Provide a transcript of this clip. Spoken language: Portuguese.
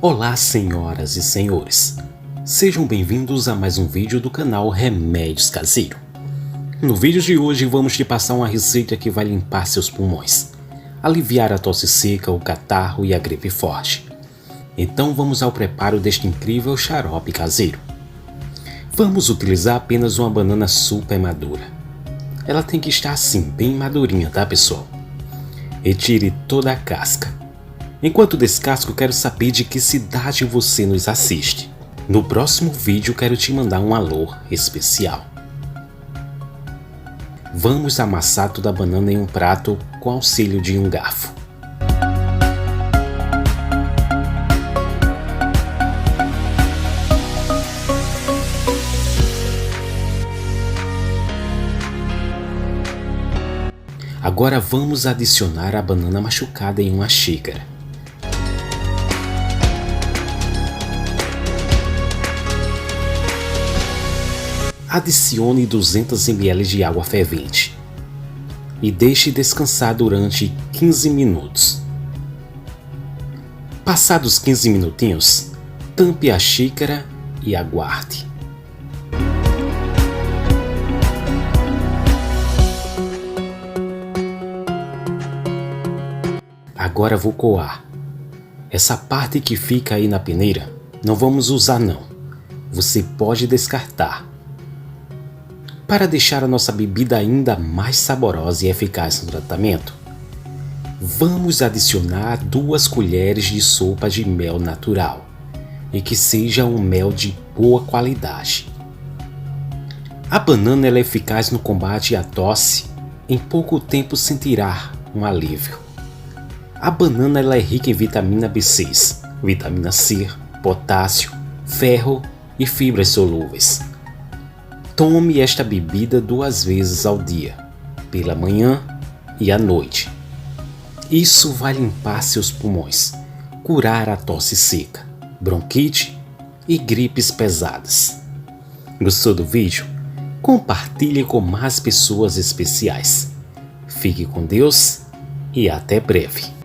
Olá, senhoras e senhores, sejam bem-vindos a mais um vídeo do canal Remédios Caseiro. No vídeo de hoje vamos te passar uma receita que vai limpar seus pulmões, aliviar a tosse seca, o catarro e a gripe forte. Então vamos ao preparo deste incrível xarope caseiro. Vamos utilizar apenas uma banana super madura. Ela tem que estar assim, bem madurinha, tá pessoal? Retire toda a casca. Enquanto descasco, quero saber de que cidade você nos assiste. No próximo vídeo quero te mandar um alô especial. Vamos amassar toda a banana em um prato com auxílio de um garfo. Agora vamos adicionar a banana machucada em uma xícara. Adicione 200 ml de água fervente e deixe descansar durante 15 minutos. Passados 15 minutinhos, tampe a xícara e aguarde. Agora vou coar. Essa parte que fica aí na peneira, não vamos usar não. Você pode descartar. Para deixar a nossa bebida ainda mais saborosa e eficaz no tratamento, vamos adicionar 2 colheres de sopa de mel natural e que seja um mel de boa qualidade. A banana é eficaz no combate à tosse, em pouco tempo sentirá um alívio. A banana é rica em vitamina B6, vitamina C, potássio, ferro e fibras solúveis. Tome esta bebida 2 vezes ao dia, pela manhã e à noite. Isso vai limpar seus pulmões, curar a tosse seca, bronquite e gripes pesadas. Gostou do vídeo? Compartilhe com mais pessoas especiais. Fique com Deus e até breve.